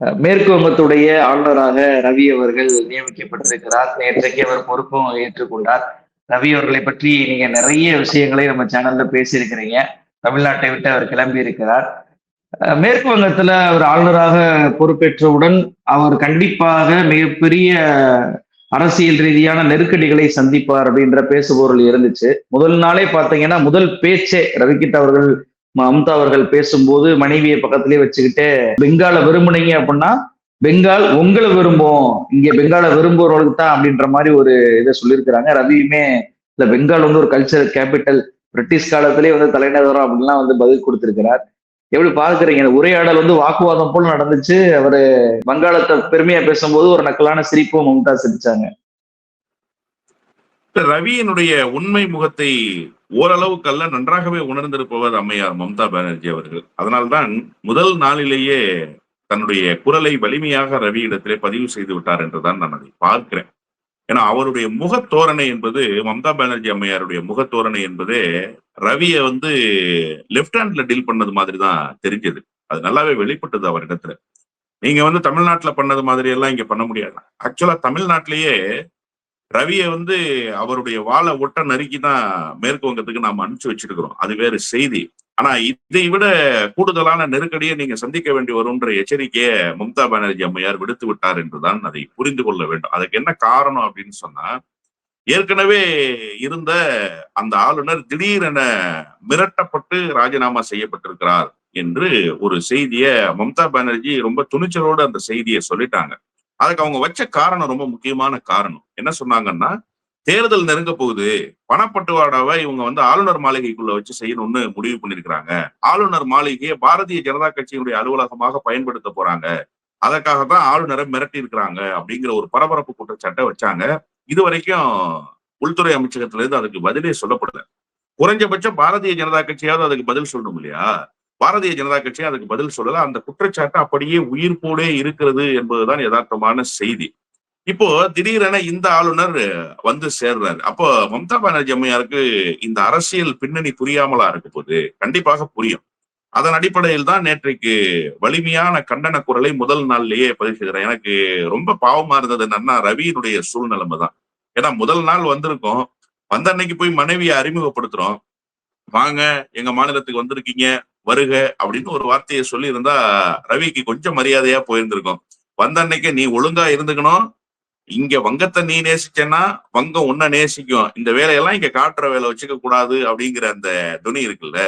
மேற்கு வங்கத்துடைய ஆளுநராக ரவி அவர்கள் நியமிக்கப்பட்டிருக்கிறார். நேற்றைக்கு அவர் பொறுப்பும் ஏற்றுக்கொண்டார். ரவி அவர்களை பற்றி நீங்க நிறைய விஷயங்களை நம்ம சேனல்ல பேசியிருக்கிறீங்க. தமிழ்நாட்டை விட்டு அவர் கிளம்பி இருக்கிறார். மேற்கு வங்கத்துல அவர் ஆளுநராக பொறுப்பேற்றவுடன் அவர் கண்டிப்பாக மிகப்பெரிய அரசியல் ரீதியான நெருக்கடிகளை சந்திப்பார் அப்படின்ற பேசுபொருள் இருந்துச்சு. முதல் நாளே பாத்தீங்கன்னா, முதல் பேச்சே ரவிக்கிட்ட அவர்கள் மம்தா அவர்கள் பேசும்போது மனைவியை பக்கத்திலேயே வச்சுக்கிட்டு, பெங்கால விரும்புனீங்க அப்படின்னா பெங்கால் உங்களை விரும்பும், இங்க பெங்கால விரும்புறவர்களுக்கு தான் அப்படின்ற மாதிரி ஒரு இதை சொல்லியிருக்கிறாங்க. ரவியுமே இல்ல, பெங்கால் வந்து ஒரு கல்ச்சர் கேபிட்டல், பிரிட்டிஷ் காலத்திலேயே வந்து தலைநகரம் அப்படின்லாம் வந்து பதில் கொடுத்திருக்கிறார். எப்படி பாக்குறீங்க? உரையாடல் வந்து வாக்குவாதம் போல நடந்துச்சு. அவரு வங்காளத்தை பெருமையா பேசும்போது ஒரு நக்கலான சிரிப்பும் மம்தா சிரிச்சாங்க. ரவியினுடைய உண்மை முகத்தை ஓரளவுக்கல்ல நன்றாகவே உணர்ந்திருப்பவர் அம்மையார் மம்தா பானர்ஜி அவர்கள். அதனால்தான் முதல் நாளிலேயே தன்னுடைய குரலை வலிமையாக ரவியிடத்திலே பதிவு செய்து விட்டார் என்றுதான் நான் அதை பார்க்கிறேன். ஏன்னா அவருடைய முகத்தோரணை என்பது, மம்தா பானர்ஜி அம்மையாருடைய முகத்தோரணை என்பதே ரவியை வந்து லெப்ட் ஹேண்ட்ல டீல் பண்ணது மாதிரி தான் தெரிஞ்சது. அது நல்லாவே வெளிப்பட்டது அவரிடத்துல. நீங்க வந்து தமிழ்நாட்டுல பண்ணது மாதிரி எல்லாம் இங்க பண்ண முடியாது. ஆக்சுவலா தமிழ்நாட்டிலேயே ரவியை வந்து அவருடைய வாழை ஒட்ட நறுக்கி தான் மேற்கு வங்கத்துக்கு நாம அனுப்பிச்சு வச்சிருக்கிறோம். அது வேறு செய்தி. ஆனா இதை விட கூடுதலான நெருக்கடியை நீங்க சந்திக்க வேண்டி வரும்ன்ற எச்சரிக்கையை மம்தா பானர்ஜி அம்மையார் விடுத்து விட்டார் என்றுதான் அதை புரிந்து கொள்ள வேண்டும். அதுக்கு என்ன காரணம் அப்படின்னு சொன்னா, ஏற்கனவே இருந்த அந்த ஆளுநர் திடீரென மிரட்டப்பட்டு ராஜினாமா செய்யப்பட்டிருக்கிறார் என்று ஒரு செய்தியை மம்தா பானர்ஜி ரொம்ப துணிச்சலோடு அந்த செய்தியை சொல்லிட்டாங்க. அதுக்கு அவங்க வச்ச காரணம் ரொம்ப முக்கியமான காரணம். என்ன சொன்னாங்கன்னா, தேர்தல் நெருங்க போகுது, பணப்பட்டுவாடாவை இவங்க வந்து ஆளுநர் மாளிகைக்குள்ள வச்சு செய்யணும்னு முடிவு பண்ணிருக்கிறாங்க. ஆளுநர் மாளிகையை பாரதிய ஜனதா கட்சியினுடைய அலுவலகமாக பயன்படுத்த போறாங்க. அதற்காகத்தான் ஆளுநரை மிரட்டி இருக்கிறாங்க அப்படிங்கிற ஒரு பரபரப்பு குற்றச்சாட்டை வச்சாங்க. இது வரைக்கும் உள்துறை அமைச்சகத்துல இருந்து அதுக்கு பதிலே சொல்லப்படல. குறைஞ்சபட்சம் பாரதிய ஜனதா கட்சியாவது அதுக்கு பதில் சொல்லணும் இல்லையா? பாரதிய ஜனதா கட்சி அதுக்கு பதில் சொல்லல. அந்த குற்றச்சாட்டு அப்படியே உயிர்ப்போடே இருக்கிறது என்பதுதான் யதார்த்தமான செய்தி. இப்போ திடீரென இந்த ஆளுநர் வந்து சேர்றாரு. அப்போ மம்தா பானர்ஜி அம்மையாருக்கு இந்த அரசியல் பின்னணி புரியாமலா இருக்க போது? கண்டிப்பாக புரியும். அதன் அடிப்படையில் தான் நேற்றைக்கு வலிமையான கண்டன குரலை முதல் நாள்லயே பதிவு செய்கிறேன். எனக்கு ரொம்ப பாவமா இருந்தது என்னன்னா, ரவியினுடைய சூழ்நிலைமை தான். ஏன்னா முதல் நாள் வந்திருக்கோம், வந்த அன்னைக்கு போய் மனைவியை அறிமுகப்படுத்துறோம். வாங்க, எங்க மாநிலத்துக்கு வந்திருக்கீங்க, வருக அப்படின்னு ஒரு வார்த்தையை சொல்லி இருந்தா ரவிக்கு கொஞ்சம் மரியாதையா போயிருந்திருக்கும். வந்த அன்னைக்கு நீ ஒழுங்கா இருந்துக்கணும், இங்க வங்கத்தை நீ நேசிச்சேன்னா வங்கம் உன்னை நேசிக்கும், இந்த வேலையெல்லாம் இங்க காட்டுற வேலை வச்சுக்க கூடாது அப்படிங்கிற அந்த துணி இருக்குல்ல,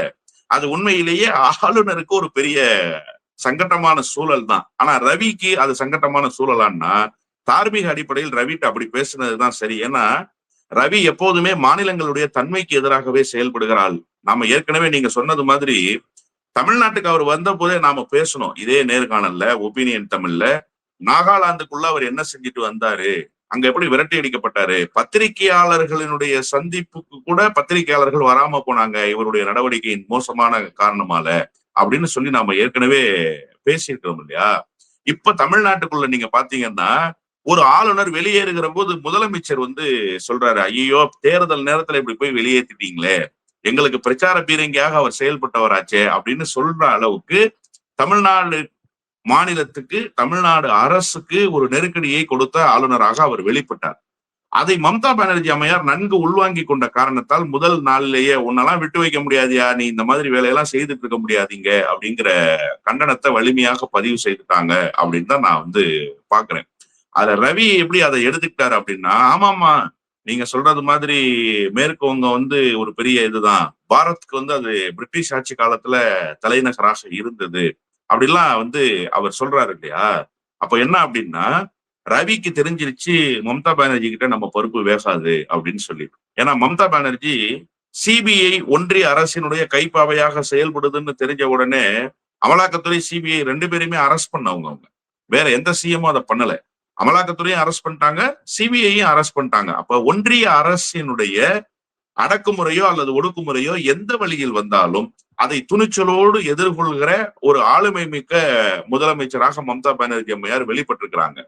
அது உண்மையிலேயே ஆளுநருக்கு ஒரு பெரிய சங்கட்டமான சூழல் தான். ஆனா ரவிக்கு அது சங்கட்டமான சூழலான்னா, தார்மீக அடிப்படையில் ரவிட்டு அப்படி பேசுனதுதான் சரி. ஏன்னா ரவி எப்போதுமே மாநிலங்களுடைய தன்மைக்கு எதிராகவே செயல்படுகிறாள். நாம ஏற்கனவே நீங்க சொன்னது மாதிரி தமிழ்நாட்டுக்கு அவர் வந்த போதே நாம பேசணும் இதே நேர்காணல்ல, ஒப்பீனியன் தமிழ்ல, நாகாலாந்துக்குள்ள அவர் என்ன செஞ்சுட்டு வந்தாரு, அங்க எப்படி விரட்டி அடிக்கப்பட்டாரு, பத்திரிகையாளர்களினுடைய சந்திப்புக்கு கூட பத்திரிகையாளர்கள் வராம போனாங்க இவருடைய நடவடிக்கையின் மோசமான காரணமால அப்படின்னு சொல்லி நாம ஏற்கனவே பேசியிருக்கிறோம் இல்லையா? இப்ப தமிழ்நாட்டுக்குள்ள நீங்க பாத்தீங்கன்னா, ஒரு ஆளுநர் வெளியேறுகிற போது முதலமைச்சர் வந்து சொல்றாரு, ஐயோ தேர்தல் நேரத்துல இப்படி போய் வெளியேற்றிட்டீங்களே, எங்களுக்கு பிரச்சார பீரங்கியாக அவர் செயல்பட்டவராச்சே அப்படின்னு சொல்ற அளவுக்கு தமிழ்நாடு மாநிலத்துக்கு, தமிழ்நாடு அரசுக்கு ஒரு நெருக்கடியை கொடுத்த ஆளுநராக அவர் வெளிப்பட்டார். அதை மம்தா பானர்ஜி அம்மையார் நன்கு உள்வாங்கி கொண்ட காரணத்தால் முதல் நாளிலேயே உன்னெல்லாம் விட்டு வைக்க முடியாதியா, நீ இந்த மாதிரி வேலையெல்லாம் செய்துட்டு இருக்க முடியாதீங்க அப்படிங்கிற கண்டனத்தை வலிமையாக பதிவு செய்துட்டாங்க அப்படின்னு தான் நான் வந்து பாக்குறேன். அதுல ரவி எப்படி அதை எடுத்துக்கிட்டாரு அப்படின்னா, ஆமாமா நீங்க சொல்றது மாதிரி மேற்கு வங்கம் வந்து ஒரு பெரிய இதுதான், பாரத்க்கு வந்து அது பிரிட்டிஷ் ஆட்சி காலத்துல தலைநகராக இருந்தது அப்படிலாம் வந்து அவர் சொல்றாரு இல்லையா? அப்ப என்ன அப்படின்னா, ரவிக்கு தெரிஞ்சிருச்சு மம்தா பானர்ஜி கிட்ட நம்ம பருப்பு வேகாது அப்படின்னு சொல்லி. ஏன்னா மம்தா பானர்ஜி சிபிஐ ஒன்றிய அரசினுடைய கைப்பாவையாக செயல்படுதுன்னு தெரிஞ்ச உடனே அமலாக்கத்துறை சிபிஐ ரெண்டு பேருமே அரெஸ்ட் பண்ணவங்க. அவங்க வேற எந்த சிஎம்மும் அதை பண்ணல. அமலாக்கத்துறையும் அரெஸ்ட் பண்ணிட்டாங்க, சிபிஐயும் அரெஸ்ட் பண்ணிட்டாங்க. அப்ப ஒன்றிய அரசினுடைய அடக்குமுறையோ அல்லது ஒடுக்குமுறையோ எந்த வழியில் வந்தாலும் அதை துணிச்சலோடு எதிர்கொள்கிற ஒரு ஆளுமை மிக்க முதலமைச்சராக மம்தா பானர்ஜி அம்மையார் வெளிப்பட்டிருக்கிறாங்க.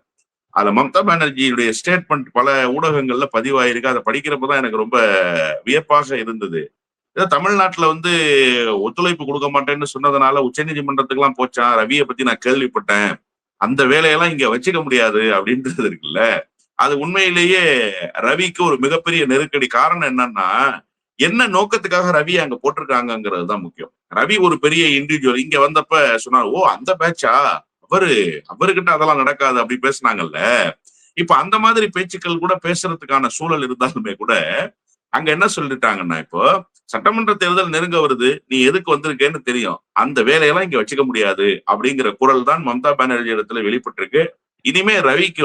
அதுல மம்தா பானர்ஜியுடைய ஸ்டேட்மெண்ட் பல ஊடகங்கள்ல பதிவாயிருக்கு. அதை படிக்கிறப்பதான் எனக்கு ரொம்ப வியப்பாக இருந்தது. ஏதோ தமிழ்நாட்டுல வந்து ஒத்துழைப்பு கொடுக்க மாட்டேன்னு சொன்னதுனால உச்ச நீதிமன்றத்துக்கு எல்லாம் போச்சான், ரவியை பத்தி நான் கேள்விப்பட்டேன், அந்த வேலையெல்லாம் இங்க வச்சுக்க முடியாது அப்படின்றது இருக்குல்ல. அது உண்மையிலேயே ரவிக்கு ஒரு மிகப்பெரிய நெருக்கடி. காரணம் என்னன்னா, என்ன நோக்கத்துக்காக ரவி அங்க போட்டிருக்காங்கிறது தான் முக்கியம். ரவி ஒரு பெரிய இண்டிவிஜுவல். இங்க வந்தப்ப சொன்னார், ஓ அந்த பேட்சா, அவரு அவர்கிட்ட அதெல்லாம் நடக்காது அப்படி பேசினாங்கல்ல. இப்ப அந்த மாதிரி பேச்சுக்கள் கூட பேசுறதுக்கான சூழல் இருந்தாலுமே கூட அங்க என்ன சொல்லிட்டாங்கன்னா, இப்போ சட்டமன்ற தேர்தல் நெருங்க வருது, நீ எதுக்கு வந்திருக்கேன்னு தெரியும், அந்த வேலையெல்லாம் இங்க வச்சுக்க முடியாது அப்படிங்கிற குரல் தான் மம்தா பானர்ஜி இடத்துல வெளிப்பட்டிருக்கு. இனிமே ரவிக்கு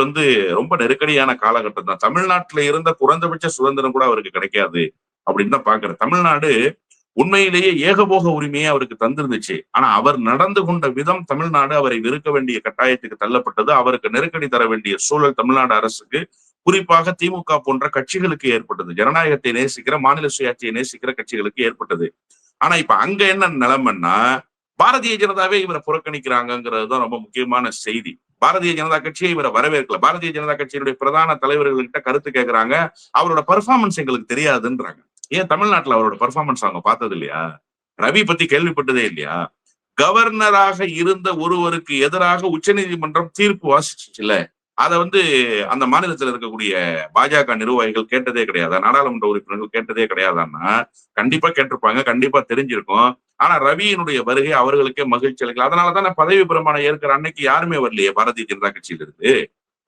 ரொம்ப நெருக்கடியான காலகட்டம் தான். தமிழ்நாட்டுல இருந்த குறைந்தபட்ச சுதந்திரம் கூட அவருக்கு கிடைக்காது அப்படின்னு தான் பாக்குறேன். தமிழ்நாடு உண்மையிலேயே ஏகபோக உரிமையை அவருக்கு தந்திருந்துச்சு. ஆனா அவர் நடந்து கொண்ட விதம் தமிழ்நாடு அவரை வெறுக்க வேண்டிய கட்டாயத்துக்கு தள்ளப்பட்டது. அவருக்கு நெருக்கடி தர வேண்டிய சூழல் தமிழ்நாடு அரசுக்கு, குறிப்பாக திமுக போன்ற கட்சிகளுக்கு ஏற்பட்டது. ஜனநாயகத்தை நேசிக்கிற, மாநில சுயாட்சியை நேசிக்கிற கட்சிகளுக்கு ஏற்பட்டது. ஆனா இப்ப அங்க என்ன நிலைமைன்னா, பாரதிய ஜனதாவே இவரை புறக்கணிக்கிறாங்கிறது தான் ரொம்ப முக்கியமான செய்தி. பாரதிய ஜனதா கட்சியை இவரை வரவேற்கல. பாரதிய ஜனதா கட்சியினுடைய பிரதான தலைவர்கள்கிட்ட கருத்து கேட்கிறாங்க. அவரோட பெர்ஃபார்மன்ஸ் எங்களுக்கு தெரியாதுன்றாங்க. ஏன் தமிழ்நாட்டுல அவரோட பெர்ஃபார்மன்ஸ் அவங்க பார்த்தது இல்லையா? ரவி பத்தி கேள்விப்பட்டதே இல்லையா? கவர்னராக இருந்த ஒருவருக்கு எதிராக உச்சநீதிமன்றம் தீர்ப்பு வாசிச்சுச்சுல்ல, அத அந்த மாநிலத்தில் இருக்கக்கூடிய பாஜக நிர்வாகிகள் கேட்டதே கிடையாதா? நாடாளுமன்ற உறுப்பினர்கள் கேட்டதே கிடையாதான்னா, கண்டிப்பா கேட்டிருப்பாங்க, கண்டிப்பா தெரிஞ்சிருக்கும். ஆனா ரவியினுடைய வருகை அவர்களுக்கே மகிழ்ச்சி அளிக்கல. அதனாலதான் பதவி பிரமாணம் ஏற்கிற அன்னைக்கு யாருமே வரலையே பாரதிய ஜனதா கட்சியில இருந்து.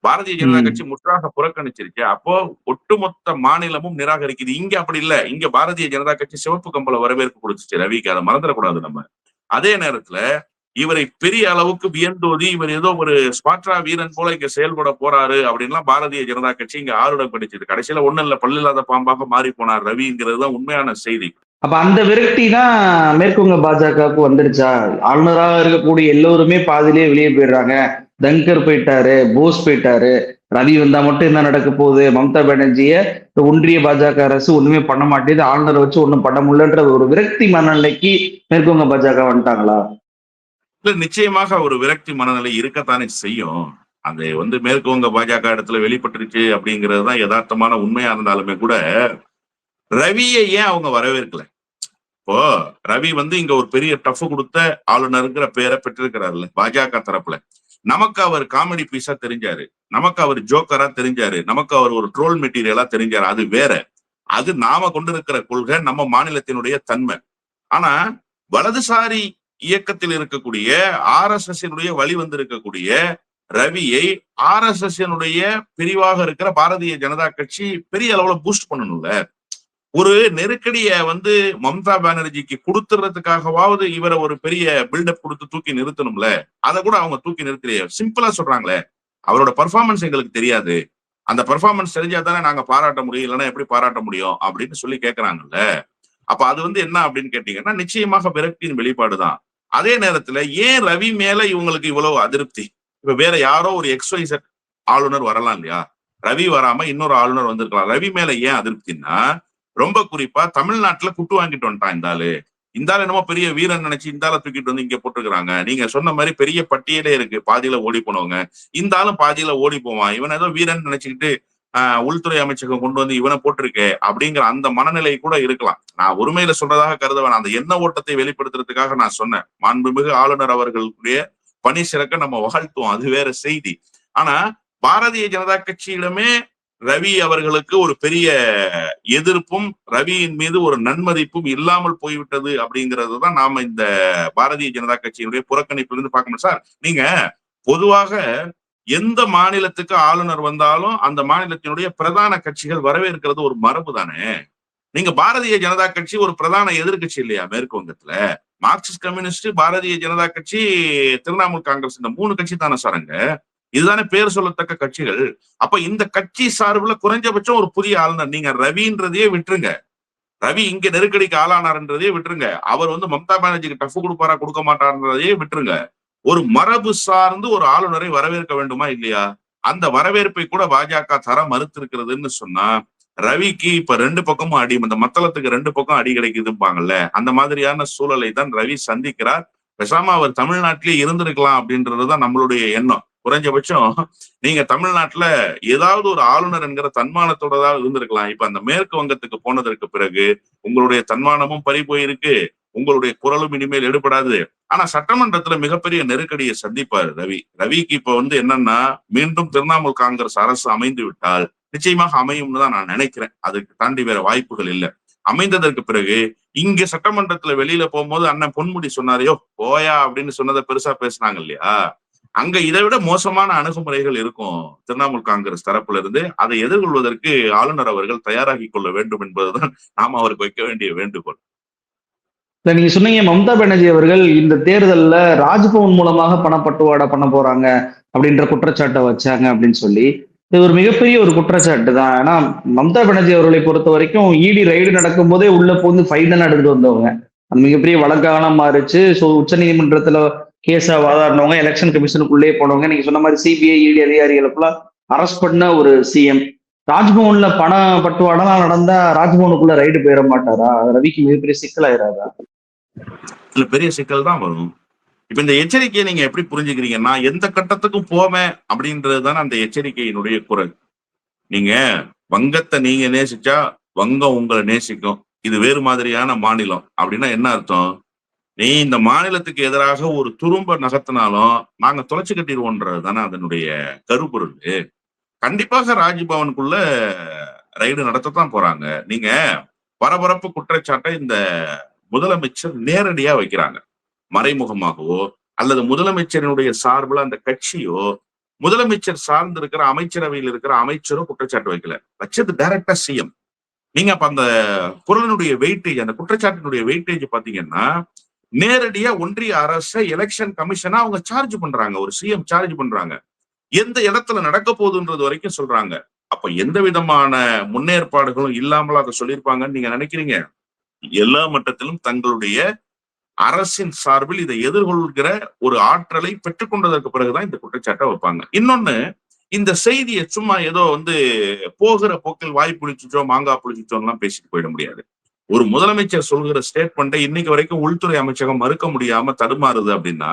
பாரதிய ஜனதா கட்சி ம். முற்றாக புறக்கணிச்சிருச்சு. அப்போ ஒட்டுமொத்த மாநிலமும் நிராகரிக்குது. இங்க அப்படி இல்ல. இங்க பாரதிய ஜனதா கட்சி சிவப்பு கம்பள வரவேற்பு கொடுத்துச்சு ரவிக்கு. அதை மறந்துடக்கூடாது நம்ம. அதே நேரத்துல இவரை பெரிய அளவுக்கு வியந்தோதி, இவர் ஏதோ ஒரு ஸ்பாட்ரா வீரன் போல இங்க செயல்பட போறாரு அப்படின்லாம் பாரதிய ஜனதா கட்சி இங்க ஆருடம் படிச்சது. கடைசியில ஒண்ணும் இல்ல, பல்லில்லாத பாம்பாக மாறி போனார் ரவிங்கிறது தான் உண்மையான செய்தி. அப்ப அந்த விரக்தி தான் மேற்குவங்க பாஜகவுக்கு வந்துருச்சா? ஆளுநராக இருக்கக்கூடிய எல்லோருமே பாதியிலேயே வெளியே போயிடுறாங்க. தங்கர் போயிட்டாரு, போஸ் போயிட்டாரு, ரவி வந்தா மட்டும் என்ன நடக்க போகுது? மம்தா பானர்ஜிய ஒன்றிய பாஜக அரசு ஒண்ணுமே பண்ண மாட்டேங்குது, ஆளுநரை வச்சு ஒண்ணும் பண்ண முடியலன்ற ஒரு விரக்தி மனநிலைக்கு மேற்குவங்க பாஜக வந்துட்டாங்களா? இல்ல, நிச்சயமாக ஒரு விரக்தி மனநிலை இருக்கத்தானே செய்யும். அது மேற்கு வங்க பாஜக இடத்துல வெளிப்பட்டுருச்சு அப்படிங்கிறது தான் யதார்த்தமான உண்மையா இருந்தாலுமே கூட, ரவியை ஏன் அவங்க வரவேற்கல? இப்போ ரவி இங்க ஒரு பெரிய டஃப் கொடுத்த ஆளுநருங்கிற பேரை பெற்றிருக்கிறாருல்ல பாஜக தரப்புல. நமக்கு அவர் காமெடி பீஸா தெரிஞ்சாரு, நமக்கு அவர் ஜோக்கரா தெரிஞ்சாரு, நமக்கு அவர் ஒரு ட்ரோல் மெட்டீரியலா தெரிஞ்சாரு. அது வேற. அது நாம கொண்டிருக்கிற கொள்கை, நம்ம மாநிலத்தினுடைய தன்மை. ஆனா வலதுசாரி இயக்கத்தில் இருக்கக்கூடிய RSS வழி வந்திருக்கக்கூடிய ரவியை RSS பிரிவாக இருக்கிற பாரதிய ஜனதா கட்சி பெரிய அளவுல பூஸ்ட் பண்ணணும்ல. ஒரு நெருக்கடிய மம்தா பானர்ஜிக்கு கொடுத்துறதுக்காகவாவது இவரை ஒரு பெரிய பில்டப் கொடுத்து தூக்கி நிறுத்தணும்ல. அதை கூட அவங்க தூக்கி நிறுத்தலையே. சிம்பிளா சொல்றாங்களே, அவரோட பெர்ஃபார்மன்ஸ் எங்களுக்கு தெரியாது, அந்த பெர்ஃபார்மன்ஸ் தெரிஞ்சா தானே நாங்க பாராட்ட முடியும், இல்லைன்னா எப்படி பாராட்ட முடியும் அப்படின்னு சொல்லி கேட்கறாங்கல்ல. அப்ப அது என்ன அப்படின்னு கேட்டீங்கன்னா, நிச்சயமாக விரக்தியின் வெளிப்பாடுதான். அதே நேரத்துல ஏன் ரவி மேல இவங்களுக்கு இவ்வளவு அதிருப்தி? இப்ப வேற யாரோ ஒரு XYZ ஆளுநர் வரலாம் இல்லையா? ரவி வராம இன்னொரு ஆளுநர் வந்திருக்கலாம். ரவி மேல ஏன் அதிருப்தின்னா, ரொம்ப குறிப்பா தமிழ்நாட்டுல குட்டு வாங்கிட்டு வந்துட்டான் இந்த ஆளு. இந்த ஆள் என்னமோ பெரிய வீரன் நினைச்சு இந்த ஆளை தூக்கிட்டு இங்க போட்டுருக்காங்க. நீங்க சொன்ன மாதிரி பெரிய பட்டியலே இருக்கு பாதியில ஓடி போனவங்க. இந்த ஆளும் பாதியில ஓடி போவான், இவன் ஏதோ வீரன் நினைச்சுக்கிட்டு உள்துறை அமைச்சகம் கொண்டு இவனை போட்டிருக்கே அப்படிங்கிற அந்த மனநிலை கூட இருக்கலாம். நான் ஒருமையில சொல்றதாக கருத வேணாம். அந்த எண்ண ஓட்டத்தை வெளிப்படுத்துறதுக்காக நான் சொன்னேன். மாண்புமிகு ஆளுநர் அவர்களுடைய பணி சிறக்க நம்ம வாழ்த்துவோம், அது வேற செய்தி. ஆனா பாரதிய ஜனதா கட்சியிடமே ரவி அவர்களுக்கு ஒரு பெரிய எதிர்ப்பும், ரவியின் மீது ஒரு நன்மதிப்பும் இல்லாமல் போய்விட்டது அப்படிங்கிறது தான் நாம இந்த பாரதிய ஜனதா கட்சியினுடைய புறக்கணிப்பிலிருந்து பார்க்க முடியும். சார், நீங்க பொதுவாக எந்த மாநிலத்துக்கு ஆளுநர் வந்தாலும் அந்த மாநிலத்தினுடைய பிரதான கட்சிகள் வரவேற்கிறது ஒரு மரபு தானே. நீங்க பாரதிய ஜனதா கட்சி ஒரு பிரதான எதிர்கட்சி இல்லையா மேற்கு வங்கத்துல? மார்க்சிஸ்ட் கம்யூனிஸ்ட், பாரதிய ஜனதா கட்சி, திரிணாமுல் காங்கிரஸ், இந்த 3 கட்சி தானே சாருங்க. இதுதானே பேர் சொல்லத்தக்க கட்சிகள். அப்ப இந்த கட்சி சார்புல குறைஞ்சபட்சம் ஒரு புதிய ஆளுநர், நீங்க ரவின்றதையே விட்டுருங்க, ரவி இங்க நெருக்கடிக்கு ஆளானார்ன்றதையே விட்டுருங்க, அவர் மம்தா பானர்ஜிக்கு டஃப் கொடுப்பாரா கொடுக்க மாட்டார்ன்றதையே விட்டுருங்க, ஒரு மரபு சார்ந்து ஒரு ஆளுநரை வரவேற்க வேண்டுமா இல்லையா? அந்த வரவேற்பை கூட பாஜக தர மறுத்திருக்கிறதுன்னு சொன்னா, ரவிக்கு இப்ப 2 பக்கமும் அடி, இந்த மத்தளத்துக்கு 2 பக்கம் அடி கிடைக்குதுப்பாங்கல்ல, அந்த மாதிரியான சூழலை தான் ரவி சந்திக்கிறார். பேசாம அவர் தமிழ்நாட்டிலேயே இருந்திருக்கலாம் அப்படின்றதுதான் நம்மளுடைய எண்ணம். குறைஞ்சபட்சம் நீங்க தமிழ்நாட்டுல ஏதாவது ஒரு ஆளுநர் என்கிற தன்மானத்தோட தான் இருந்திருக்கலாம். இப்ப அந்த மேற்கு வங்கத்துக்கு போனதற்கு பிறகு உங்களுடைய தன்மானமும் பறி போயிருக்கு, உங்களுடைய குரலும் இனிமேல் எடுபடாது. ஆனா சட்டமன்றத்துல மிகப்பெரிய நெருக்கடியை சந்திப்பாரு ரவி. ரவிக்கு இப்ப என்னன்னா, மீண்டும் திரிணாமுல் காங்கிரஸ் அரசு அமைந்து விட்டால் நிச்சயமாக அமையும்னு தான் நான் நினைக்கிறேன். அதுக்கு தாண்டி வேற வாய்ப்புகள் இல்ல. அமைந்ததற்கு பிறகு இங்க சட்டமன்றத்துல வெளியில போகும்போது அண்ணன் பொன்முடி சொன்னாரையோ போயா அப்படின்னு சொன்னதை பெருசா பேசினாங்க இல்லையா? அங்க இதை விட மோசமான அணுகுமுறைகள் இருக்கும் திரிணாமுல் காங்கிரஸ் தரப்புல இருந்து. அதை எதிர்கொள்வதற்கு ஆளுநர் அவர்கள் தயாராகி கொள்ள வேண்டும் என்பதுதான் நாம அவருக்கு வைக்க வேண்டிய வேண்டுகோள். இல்ல நீங்க சொன்னீங்க மம்தா பானர்ஜி அவர்கள் இந்த தேர்தல்ல ராஜ்பவன் மூலமாக பணப்பட்டுவாடா பண்ண போறாங்க அப்படின்ற குற்றச்சாட்டை வச்சாங்க அப்படின்னு சொல்லி. இது ஒரு மிகப்பெரிய ஒரு குற்றச்சாட்டு தான். ஏன்னா மம்தா பானர்ஜி அவர்களை பொறுத்த வரைக்கும் இடி ரைடு நடக்கும் போதே உள்ள போந்து ஃபைனல் எடுத்துட்டு வந்தவங்க. அது மிகப்பெரிய வழக்காக மாறிச்சு. ஸோ உச்ச நீதிமன்றத்துல கேஸா வாதாடினவங்க, எலெக்ஷன் கமிஷனுக்குள்ளே போனவங்க, நீங்க சொன்ன மாதிரி சிபிஐ இடி அதிகாரிகளுக்கெல்லாம் அரெஸ்ட் பண்ண ஒரு சிஎம். ராஜ்பவன்ல பண பட்டுவாடெல்லாம் நடந்தா ராஜ்பவனுக்குள்ள ரைடு போயிட மாட்டாரா? ரவிக்கு மிகப்பெரிய சிக்கலாயிராதா? இதுல பெரிய சிக்கல் தான் வரும். இப்ப இந்த எச்சரிக்கையை நீங்க எப்படி புரிஞ்சுக்கிறீங்கன்னா, எந்த கட்டத்துக்கும் போவேன் அப்படின்றது தானே அந்த எச்சரிக்கையினுடைய குரல். நீங்க வங்கத்தை நீங்க நேசிச்சா வங்கம் உங்களை நேசிக்கும். இது வேறு மாதிரியான மாநிலம் அப்படின்னா என்ன அர்த்தம்? நீ இந்த மாநிலத்துக்கு எதிராக ஒரு துரும்ப நகர்த்தினாலும் நாங்க தொலைச்சு கட்டிடுவோன்றது தானே அதனுடைய கருப்பொருள். கண்டிப்பாக ராஜ்பவனுக்குள்ள ரைடு நடத்தத்தான் போறாங்க. நீங்க பரபரப்பு குற்றச்சாட்டை இந்த முதலமைச்சர் நேரடியா வைக்கிறாங்க. மறைமுகமாகவோ அல்லது முதலமைச்சரினுடைய சார்பில் அந்த கட்சியோ முதலமைச்சர் சார்ந்து இருக்கிற அமைச்சரவையில் இருக்கிற அமைச்சரோ குற்றச்சாட்டு வைக்கல. வச்சது டைரக்டா சிஎம். நீங்க அப்ப அந்த குரலினுடைய வெயிட்டேஜ், அந்த குற்றச்சாட்டினுடைய வெயிட்டேஜ் பாத்தீங்கன்னா நேரடியா ஒன்றிய அரசை எலெக்ஷன் கமிஷனா அவங்க சார்ஜ் பண்றாங்க. ஒரு சிஎம் சார்ஜ் பண்றாங்க. எந்த இடத்துல நடக்க போகுதுன்றது வரைக்கும் சொல்றாங்க. அப்ப எந்த விதமான முன்னேற்பாடுகளும் இல்லாமல அதை சொல்லியிருப்பாங்கன்னு நீங்க நினைக்கிறீங்க? எல்லா மட்டத்திலும் தங்களுடைய அரசின் சார்பில் இதை எதிர்கொள்கிற ஒரு ஆற்றலை பெற்றுக்கொண்டதற்கு பிறகுதான் இந்த குற்றச்சாட்டை வைப்பாங்க. இன்னொன்னு, இந்த செய்தியை சும்மா ஏதோ போகிற போக்கில் வாய் புளிச்சுச்சோ மாங்காய் புளிச்சுச்சோலாம் பேசிட்டு போயிட முடியாது. ஒரு முதலமைச்சர் சொல்கிற ஸ்டேட்மெண்ட்டை இன்னைக்கு வரைக்கும் உள்துறை அமைச்சகம் மறுக்க முடியாம தடுமாறுது அப்படின்னா,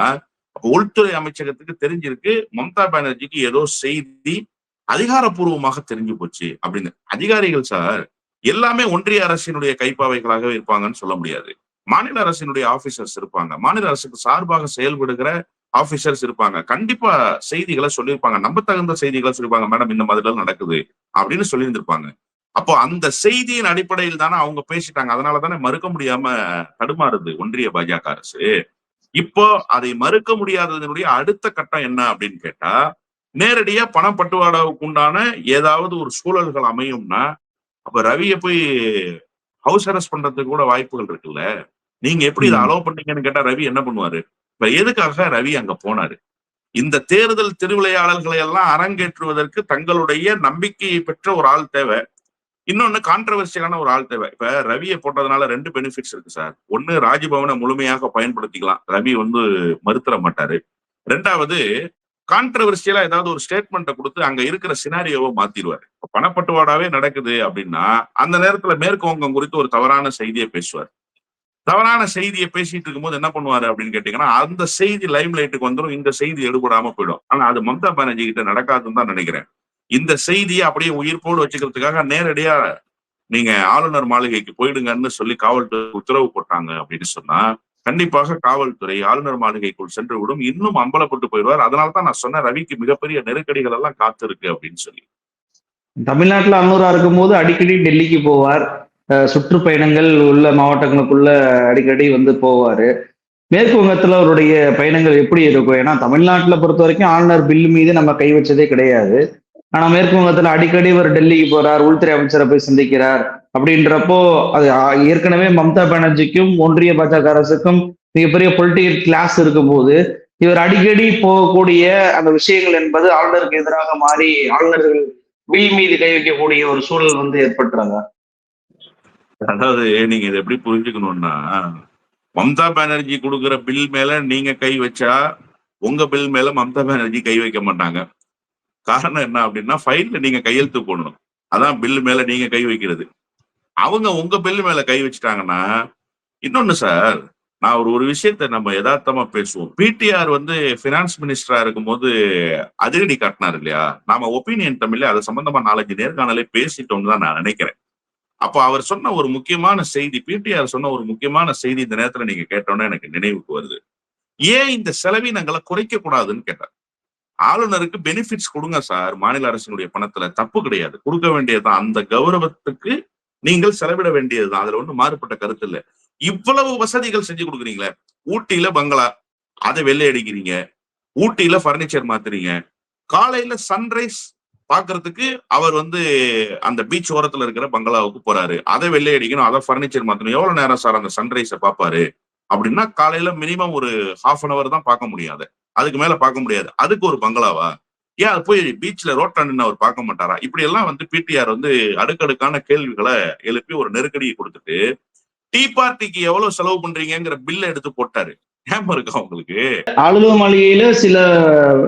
அப்ப உள்துறை அமைச்சகத்துக்கு தெரிஞ்சிருக்கு மம்தா பானர்ஜிக்கு ஏதோ செய்தி அதிகாரப்பூர்வமாக தெரிஞ்சு போச்சு அப்படின்னு. அதிகாரிகள் சார் எல்லாமே ஒன்றிய அரசினுடைய கைப்பாவைகளாகவே இருப்பாங்கன்னு சொல்ல முடியாது. மாநில அரசினுடைய ஆபீசர்ஸ் இருப்பாங்க. மாநில அரசுக்கு சார்பாக செயல்படுகிற ஆபீசர்ஸ் இருப்பாங்க. கண்டிப்பா செய்திகளை சொல்லியிருப்பாங்க. நம்ப தகுந்த செய்திகளை சொல்லியிருப்பாங்க. மேடம் இந்த மாதிரி நடக்குது அப்படின்னு சொல்லியிருந்திருப்பாங்க. அப்போ அந்த செய்தியின் அடிப்படையில் தானே அவங்க பேசிட்டாங்க. அதனால தானே மறுக்க முடியாம தடுமாறுது ஒன்றிய பாஜக அரசு. இப்போ அதை மறுக்க முடியாததனுடைய அடுத்த கட்டம் என்ன அப்படின்னு கேட்டா, நேரடியா பணம் பட்டுவாடாவுக்கு உண்டான ஏதாவது ஒரு சூழல்கள் அமையும்னா அப்ப ரவியை போய் ஹவுஸ் அரெஸ்ட் பண்றதுக்கு கூட வாய்ப்புகள் இருக்குல்ல. நீங்க எப்படி இதை அலோவ் பண்ணீங்கன்னு கேட்டா ரவி என்ன பண்ணுவாரு? இப்ப எதுக்காக ரவி அங்க போனாரு? இந்த தேர்தல் திருவிளையாடல்களை எல்லாம் அரங்கேற்றுவதற்கு தங்களுடைய நம்பிக்கையை பெற்ற ஒரு ஆள் தேவை. இன்னொன்னு கான்ட்ரவர்சியலான ஒரு ஆள் தேவை. இப்ப ரவியை போட்டதுனால 2 பெனிஃபிட்ஸ் இருக்கு சார். ஒண்ணு, ராஜ்பவனை முழுமையாக பயன்படுத்திக்கலாம். ரவி மறுத்தர மாட்டாரு. 2வது, கான்ட்ரவர்சியலா ஏதாவது ஒரு ஸ்டேட்மெண்ட்டை கொடுத்து அங்க இருக்கிற சினாரியோவை மாத்திடுவாரு. பணப்பட்டுவாடாவே நடக்குது அப்படின்னா அந்த நேரத்துல மேற்கு வங்கம் குறித்து ஒரு தவறான செய்தியை பேசுவார். தவறான செய்தியை பேசிட்டு இருக்கும்போது என்ன பண்ணுவாரு அப்படின்னு கேட்டீங்கன்னா, அந்த செய்தி லைம் லைட்டுக்கு வந்துடும். இந்த செய்தி எடுபடாம போயிடும். ஆனா அது மம்தா பானர்ஜி கிட்ட நடக்காதுன்னு தான் நினைக்கிறேன். இந்த செய்தியை அப்படியே உயிர்ப்போடு வச்சுக்கிறதுக்காக நேரடியா நீங்க ஆளுநர் மாளிகைக்கு போயிடுங்கன்னு சொல்லி காவல்துறை உத்தரவு போட்டாங்க அப்படின்னு சொன்னா கண்டிப்பாக காவல்துறை ஆளுநர் மாளிகைக்குள் சென்று விடும். இன்னும் அம்பலப்பட்டு போயிடுவார். அதனாலதான் நான் சொன்னேன் ரவிக்கு மிகப்பெரிய நெருக்கடிகள் எல்லாம் காத்து இருக்கு அப்படின்னு சொல்லி. தமிழ்நாட்டுல அன்னூரா இருக்கும் போது அடிக்கடி டெல்லிக்கு போவார். சுற்றுப்பயணங்கள் உள்ள மாவட்டங்களுக்குள்ள அடிக்கடி போவாரு. மேற்கு வங்கத்துல அவருடைய பயணங்கள் எப்படி இருக்கும்? ஏன்னா தமிழ்நாட்டுல பொறுத்த வரைக்கும் ஆளுநர் பில் மீது நம்ம கை வச்சதே கிடையாது. ஆனா மேற்கு வங்கத்துல அடிக்கடி இவர் டெல்லிக்கு போறார், உள்துறை அமைச்சரை போய் சந்திக்கிறார். அப்படின்றப்போ அது ஏற்கனவே மம்தா பானர்ஜிக்கும் ஒன்றிய பாஜக அரசுக்கும் மிகப்பெரிய பொலிட்டிக்கல் கிளாஸ் இருக்கும்போது இவர் அடிக்கடி போகக்கூடிய அந்த விஷயங்கள் என்பது ஆளுநருக்கு எதிராக மாறி ஆளுநர்கள் வில் மீது கை வைக்கக்கூடிய ஒரு சூழல் ஏற்பட்டுறாங்க. அதாவது நீங்க இதை எப்படி புரிஞ்சுக்கணும்னா, மம்தா பானர்ஜி கொடுக்குற பில் மேல நீங்க கை வச்சா உங்க பில் மேல மம்தா பானர்ஜி கை வைக்க மாட்டாங்க. காரணம் என்ன அப்படின்னா, ஃபைல்ல நீங்க கையெழுத்து போடணும். அதான் பில் மேல நீங்க கை வைக்கிறது. அவங்க உங்க பில் மேல கை வச்சுட்டாங்கன்னா, இன்னொன்னு சார், நான் ஒரு விஷயத்த நம்ம யதார்த்தமா பேசுவோம். பிடிஆர் பினான்ஸ் மினிஸ்டரா இருக்கும்போது அதிரடி காட்டினார் இல்லையா? நாம ஒப்பீனியன் தமிழ்ல அது சம்பந்தமா 4-5 நேர்காணலே பேசிட்டோம்னு தான் நான் நினைக்கிறேன். அப்போ அவர் சொன்ன ஒரு முக்கியமான செய்தி, பிடிஆர் சொன்ன ஒரு முக்கியமான செய்தி இந்த நேரத்துல நீங்க கேட்டோன்னே எனக்கு நினைவுக்கு வருது. ஏன் இந்த செலவினங்களை குறைக்க கூடாதுன்னு கேட்டார். ஆளுநருக்கு பெனிஃபிட்ஸ் கொடுங்க சார், மாநில அரசினுடைய பணத்துல தப்பு கிடையாது, கொடுக்க வேண்டியதுதான். அந்த கௌரவத்துக்கு நீங்கள் செலவிட வேண்டியதுதான், அதுல ஒன்றும் மாறுபட்ட கருத்து இல்ல. இவ்வளவு வசதிகள் செஞ்சு கொடுக்குறீங்களே, ஊட்டியில பங்களா, அதை வெள்ளை அடிக்கிறீங்க, ஊட்டியில பர்னிச்சர் மாத்துறீங்க, காலையில சன்ரைஸ் பாக்குறதுக்கு அவர் அந்த பீச் ஓரத்துல இருக்கிற பங்களாவுக்கு போறாரு, அதை வெள்ளை அடிக்கணும், அதை பர்னிச்சர் மாத்தணும். எவ்வளவு நேரம் சார் அந்த சன்ரைஸை பாப்பாரு அப்படின்னா, காலையில மினிமம் ஒரு ஹாஃப் அன் அவர் தான் பார்க்க முடியாது, அதுக்கு மேல பார்க்க முடியாது. அதுக்கு ஒரு பங்களாவா? ஏன் அது போய் பீச்ல ரோட்ல நின்று அவர் பார்க்க மாட்டாரா? இப்படி எல்லாம் பிடிஆர் அடுக்கடுக்கான கேள்விகளை எழுப்பி ஒரு நெருக்கடியை கொடுத்துட்டு, டீ பார்ட்டிக்கு எவ்வளவு செலவு பண்றீங்கிற பில்ல எடுத்து போட்டாரு. ஏமா இருக்கா உங்களுக்கு? ஆளுநர் மாளிகையில சில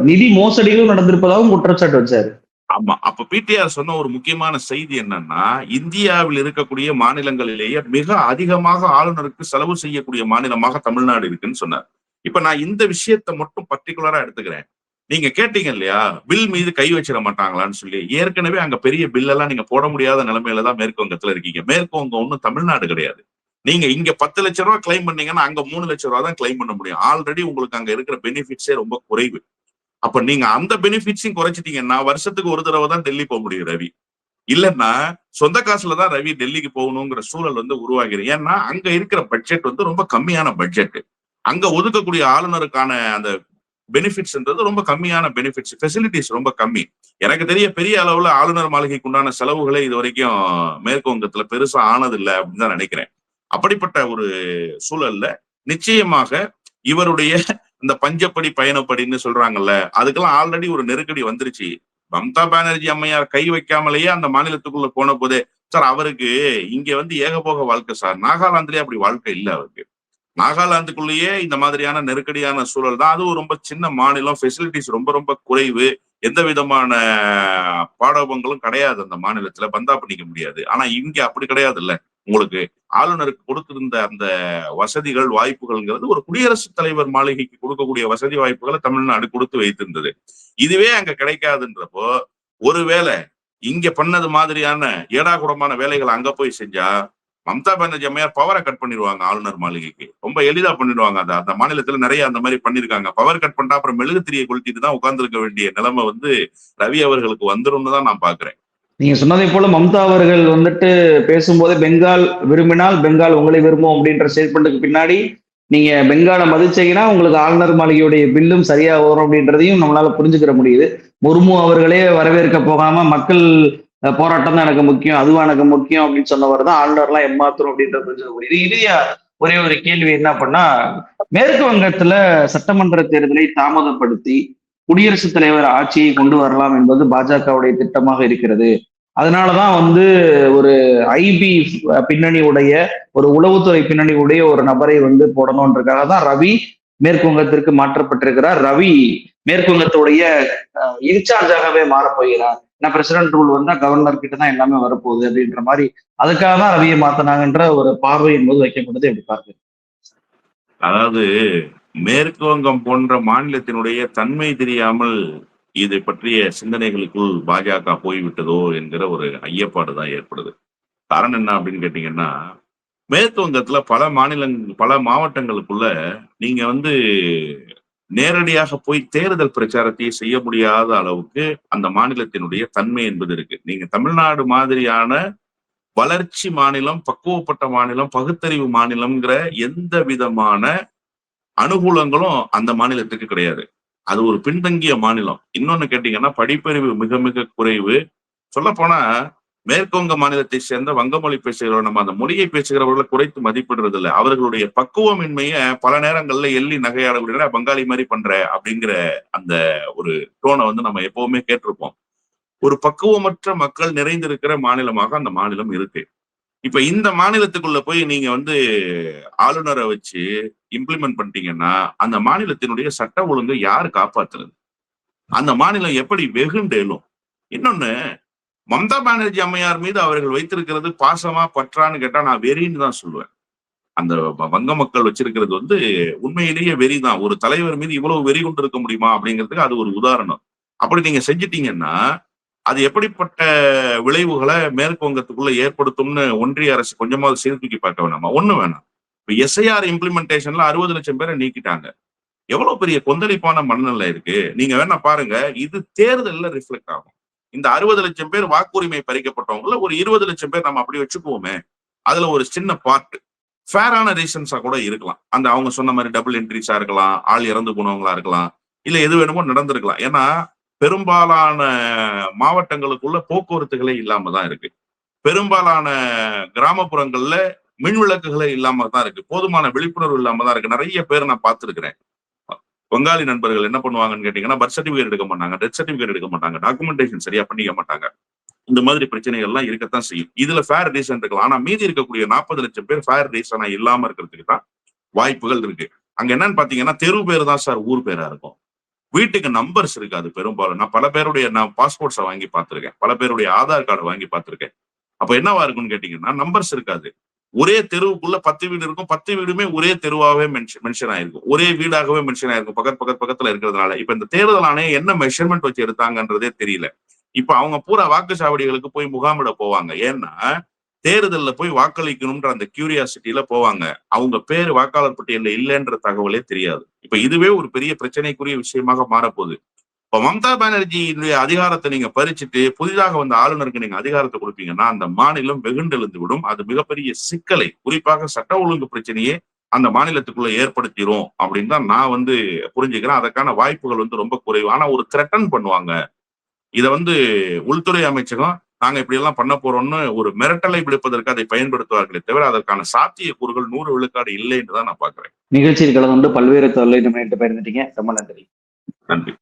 நிதி மோசடிகளும் நடந்திருப்பதாகவும் குற்றச்சாட்டு வச்சாரு. ஆமா. அப்ப பிடிஆர் சொன்ன ஒரு முக்கியமான செய்தி என்னன்னா, இந்தியாவில் இருக்கக்கூடிய மாநிலங்களிலேயே மிக அதிகமாக ஆளுநருக்கு செலவு செய்யக்கூடிய மாநிலமாக தமிழ்நாடு இருக்குன்னு சொன்னார். இப்ப நான் இந்த விஷயத்தை மட்டும் பர்டிகுலரா எடுத்துக்கிறேன். நீங்க கேட்டீங்க இல்லையா, பில் மீது கை வச்சிட மாட்டாங்களான்னு சொல்லி. ஏற்கனவே அங்க பெரிய பில் எல்லாம் நீங்க போட முடியாத நிலைமையில தான் மேற்கு வங்கத்துல இருக்கீங்க. மேற்கு வங்கம் ஒன்றும் தமிழ்நாடு கிடையாது. நீங்க இங்க 10 லட்சம் ரூபாய் கிளைம் பண்ணீங்கன்னா அங்க 3 லட்சம் ரூபாய் தான் கிளைம் பண்ண முடியும். ஆல்ரெடி உங்களுக்கு அங்க இருக்கிற பெனிஃபிட்ஸே ரொம்ப குறைவு. அப்ப நீங்க அந்த பெனிஃபிட்ஸையும் குறைச்சிட்டீங்கன்னா வருஷத்துக்கு ஒரு தடவை தான் டெல்லி போக முடியும் ரவி. இல்லன்னா சொந்த காசுல தான் ரவி டெல்லிக்கு போகணுங்கிற சூழல் உருவாகிறது. ஏன்னா அங்க இருக்கிற பட்ஜெட் ரொம்ப கம்மியான பட்ஜெட். அங்க ஒதுக்கக்கூடிய ஆளுநருக்கான அந்த பெனிஃபிட்ஸ்ன்றது ரொம்ப கம்மியான பெனிஃபிட்ஸ், ஃபெசிலிட்டிஸ் ரொம்ப கம்மி. எனக்கு தெரிய பெரிய அளவுல ஆளுநர் மாளிகைக்கு உண்டான செலவுகளே இது வரைக்கும் மேற்கு வங்கத்துல பெருசா ஆனதில்லை அப்படின்னு தான் நினைக்கிறேன். அப்படிப்பட்ட ஒரு சூழல்ல நிச்சயமாக இவருடைய இந்த பஞ்சப்படி பயணப்படின்னு சொல்றாங்கல்ல, அதுக்கெல்லாம் ஆல்ரெடி ஒரு நெருக்கடி வந்துருச்சு. மம்தா பானர்ஜி அம்மையார் கை வைக்காமலேயே அந்த மாநிலத்துக்குள்ள போன போதே சார், அவருக்கு இங்க ஏகபோக வாழ்க்கை சார். நாகாலாந்துலயே அப்படி வாழ்க்கை இல்லை அவருக்கு. நாகாலாந்துக்குள்ளேயே இந்த மாதிரியான நெருக்கடியான சூழல் தான். அதுவும் ரொம்ப சின்ன மாநிலம், ஃபெசிலிட்டிஸ் ரொம்ப ரொம்ப குறைவு, எந்த விதமான பாடபங்களும் கிடையாது அந்த மாநிலத்துல, பந்தா பண்ணிக்க முடியாது. ஆனா இங்க அப்படி கிடையாது இல்ல. உங்களுக்கு ஆளுநருக்கு கொடுத்திருந்த அந்த வசதிகள் வாய்ப்புகள்ங்கிறது ஒரு குடியரசுத் தலைவர் மாளிகைக்கு கொடுக்கக்கூடிய வசதி வாய்ப்புகளை தமிழ்நாடு கொடுத்து வைத்திருந்தது. இதுவே அங்க கிடைக்காதுன்றப்போ, ஒருவேளை இங்க பண்ணது மாதிரியான ஏடாகுடமான வேலைகளை அங்க போய் செஞ்சா மம்தா பானர்ஜி அம்மையார் பவரை கட் பண்ணிடுவாங்க. ஆளுநர் மாளிகைக்கு ரொம்ப எளிதா பண்ணிடுவாங்க. அந்த மாநிலத்துல நிறைய அந்த மாதிரி பண்ணிருக்காங்க. பவர் கட் பண்ணா அப்புறம் மெழுகுத்திரியை கொளுத்திட்டு தான் உட்கார்ந்து இருக்க வேண்டிய நிலைமை ரவி அவர்களுக்கு வந்துரும்னு தான் நான் பாக்குறேன். நீங்க சொன்னதை போல மம்தா அவர்கள் பேசும்போது பெங்கால் விரும்பினால் பெங்கால் உங்களை விரும்பும் அப்படின்ற ஸ்டேட்மெண்ட்டுக்கு பின்னாடி நீங்க பெங்காலை மதிச்சீங்கன்னா உங்களுக்கு ஆளுநர் மாளிகையுடைய பில்லும் சரியா வரும் அப்படின்றதையும் நம்மளால புரிஞ்சுக்கிற முடியுது. முர்மு அவர்களே வரவேற்க போகாம மக்கள் போராட்டம் தான் எனக்கு முக்கியம், அதுவும் எனக்கு முக்கியம் அப்படின்னு சொன்னவர் தான் ஆளுநர்லாம் ஏமாத்துறோம் அப்படின்றது புரிஞ்சுக்க முடியுது. இறுதியா ஒரே ஒரு கேள்வி என்ன பண்ணா, மேற்கு வங்கத்துல சட்டமன்ற தேர்தலை தாமதப்படுத்தி குடியரசுத் தலைவர் ஆட்சியை கொண்டு வரலாம் என்பது பாஜகவுடைய திட்டமாக இருக்கிறது. அதனாலதான் ஒரு ஐபி பின்னணி உடைய ஒரு உளவுத்துறை பின்னணி உடைய ஒரு நபரை போடணும்ன்றதுக்காக தான் ரவி மேற்கு வங்கத்திற்கு மாற்றப்பட்டிருக்கிறார். ரவி மேற்கு வங்கத்துடைய இன்சார்ஜாகவே மாறப்போகிறார். ஏன்னா பிரசிடென்ட் ரூல் வந்தா கவர்னர் கிட்ட தான் எல்லாமே வரப்போகுது அப்படின்ற மாதிரி, அதுக்காக தான் ரவியை மாத்தினாங்கன்ற ஒரு பார்வை என்பது வைக்கப்படுது. எப்படி பார்க்குது? அதாவது மேற்கு வங்கம் போன்ற மாநிலத்தினுடைய தன்மை தெரியாமல் இதை பற்றிய சிந்தனைகளுக்குள் பாஜக போய்விட்டதோ என்கிற ஒரு ஐயப்பாடுதான் ஏற்படுது. காரணம் என்ன அப்படின்னு கேட்டீங்கன்னா, மேற்கு வங்கத்துல பல மாவட்டங்களுக்குள்ள நீங்க நேரடியாக போய் தேர்தல் பிரச்சாரத்தையே செய்ய முடியாத அளவுக்கு அந்த மாநிலத்தினுடைய தன்மை என்பது இருக்கு. நீங்க தமிழ்நாடு மாதிரியான வளர்ச்சி மாநிலம், பக்குவப்பட்ட மாநிலம், பகுத்தறிவு மாநிலம்ங்கிற எந்த விதமான அனுகூலங்களும் அந்த மாநிலத்துக்கு கிடையாது. அது ஒரு பின்தங்கிய மாநிலம். இன்னொன்னு கேட்டீங்கன்னா, படிப்பறிவு மிக மிக குறைவு. சொல்ல போனா மேற்குவங்க மாநிலத்தை சேர்ந்த வங்க மொழி பேசுகிறவர் நம்ம அந்த மொழியை பேசுகிறவர்களை குறைத்து மதிப்பிடுறது இல்லை. அவர்களுடைய பக்குவமின்மைய பல நேரங்கள்ல எள்ளி நகையாடக்கூடிய பங்காளி மாதிரி பண்ற அப்படிங்கிற அந்த ஒரு டோனை நம்ம எப்பவுமே கேட்டிருப்போம். ஒரு பக்குவமற்ற மக்கள் நிறைந்திருக்கிற மாநிலமாக அந்த மாநிலம் இருக்கு. இப்ப இந்த மாநிலத்துக்குள்ள போய் நீங்க ஆளுநரை வச்சு இம்ப்ளிமெண்ட் பண்ணிட்டீங்கன்னா அந்த மாநிலத்தினுடைய சட்ட ஒழுங்கை யாரு காப்பாத்துறது? அந்த மாநிலம் எப்படி வெகுண்டேலும்? இன்னொன்னு, மம்தா பானர்ஜி அம்மையார் மீது அவர்கள் வைத்திருக்கிறது பாசமா பற்றான்னு கேட்டா நான் வெறின்னு தான் சொல்லுவேன். அந்த வங்க மக்கள் வச்சிருக்கிறது உண்மையிலேயே வெறிதான். ஒரு தலைவர் மீது இவ்வளவு வெறி கொண்டு இருக்க முடியுமா அப்படிங்கிறதுக்கு அது ஒரு உதாரணம். அப்படி நீங்க செஞ்சிட்டீங்கன்னா அது எப்படிப்பட்ட விளைவுகளை மேற்கு வங்கத்துக்குள்ள ஏற்படுத்தும்னு ஒன்றிய அரசு கொஞ்சமாவது சீர்தூக்கி பார்க்க வேணாமா? ஒண்ணு வேணாம். இப்ப எஸ்ஐஆர் இம்ப்ளிமெண்டேஷன்ல 60 லட்சம் பேரை நீக்கிட்டாங்க. எவ்வளவு பெரிய கொந்தளிப்பான மனநிலை இருக்கு. நீங்க வேணா பாருங்க, இது தேர்தல்ல ரிஃப்ளெக்ட் ஆகும். இந்த 60 லட்சம் பேர் வாக்குரிமை பறிக்கப்பட்டவங்கள ஒரு 20 லட்சம் பேர் நம்ம அப்படி வச்சுக்குவோமே, அதுல ஒரு சின்ன பார்ட் ஃபேரான ரீசன்ஸா கூட இருக்கலாம். அந்த அவங்க சொன்ன மாதிரி டபுள் என்ட்ரிஸா இருக்கலாம், ஆள் இறந்து போனவங்களா இருக்கலாம், இல்ல எது வேணுமோ நடந்திருக்கலாம். ஏன்னா பெரும்பாலான மாவட்டங்களுக்குள்ள போக்குவரத்துகளே இல்லாம தான் இருக்கு. பெரும்பாலான கிராமப்புறங்கள்ல மின் விளக்குகளே இல்லாம தான் இருக்கு. போதுமான விழிப்புணர்வு இல்லாம தான் இருக்கு. நிறைய பேர் நான் பார்த்திருக்கிறேன். வங்காளி நண்பர்கள் என்ன பண்ணுவாங்கன்னு கேட்டீங்கன்னா, பர்த் சர்டிபிகேட் எடுக்க மாட்டாங்க, டெத் சர்டிபிகேட் எடுக்க மாட்டாங்க, டாக்குமெண்டேஷன் சரியா பண்ணிக்க மாட்டாங்க. இந்த மாதிரி பிரச்சனைகள் எல்லாம் இருக்கத்தான் செய்யும். இதுல ஃபேர் ரீசன் இருக்கலாம். ஆனா மீதி இருக்கக்கூடிய 40 லட்சம் பேர் ஃபேர் ரீசனா இல்லாம இருக்கிறதுக்கு தான் வாய்ப்புகள் இருக்கு. அங்க என்னன்னு பாத்தீங்கன்னா, தெரு பேர் தான் சார் ஊர் பேரா இருக்கும். வீட்டுக்கு நம்பர்ஸ் இருக்காது பெரும்பாலும். நான் பல பேருடைய பாஸ்போர்ட்ஸை வாங்கி பார்த்திருக்கேன், பல பேருடைய ஆதார் கார்டு வாங்கி பார்த்திருக்கேன். அப்ப என்னவா இருக்கும்னு கேட்டீங்கன்னா, நம்பர்ஸ் இருக்காது. ஒரே தெருவுக்குள்ள 10 வீடு இருக்கும், 10 வீடுமே ஒரே தெருவாவே மென்ஷன் ஆயிருக்கும், ஒரே வீடாகவே மென்ஷன் ஆயிருக்கும், பக்கத்துல இருக்கிறதுனால. இப்ப இந்த தேர்தல் ஆணையம் என்ன மெஷர்மெண்ட் வச்சு எடுத்தாங்கன்றதே தெரியல. இப்ப அவங்க பூரா வாக்குச்சாவடிகளுக்கு போய் முகாமிட போவாங்க. ஏன்னா தேர்தல்ல போய் வாக்களிக்கணும்ன்ற அந்த கியூரியாசிட்டியில போவாங்க. அவங்க பேரு வாக்காளர் பட்டியல்ல இல்லைன்ற தகவலே தெரியாது. இப்ப இதுவே ஒரு பெரிய பிரச்சனைக்குரிய விஷயமாக மாறப்போகுது. இப்ப மம்தா பானர்ஜியினுடைய அதிகாரத்தை நீங்க பறிச்சுட்டு புதிதாக வந்த ஆளுநருக்கு நீங்க அதிகாரத்தை கொடுப்பீங்கன்னா அந்த மாநிலம் வெகுண்டெழுந்து விடும். அது மிகப்பெரிய சிக்கலை, குறிப்பாக சட்ட ஒழுங்கு பிரச்சனையே அந்த மாநிலத்துக்குள்ள ஏற்படுத்திடும் அப்படின்னு தான் நான் புரிஞ்சுக்கிறேன். அதற்கான வாய்ப்புகள் ரொம்ப குறைவு. ஆனா ஒரு த்ரெட்டன் பண்ணுவாங்க. இத உள்துறை அமைச்சகம் நாங்க இப்படி எல்லாம் பண்ண போறோம்னு ஒரு மிரட்டலை விடுப்பதற்கு அதை பயன்படுத்துவார்களே தவிர அதற்கான சாத்தியக்கூறுகள் 100 விழுக்காடு இல்லை என்று தான் நான் பாக்குறேன். நிகழ்ச்சியில் கலந்து கொண்டு பல்வேறு தொழிலை நம்ம பகிர்ந்துட்டீங்க. ரொம்ப நன்றி. நன்றி.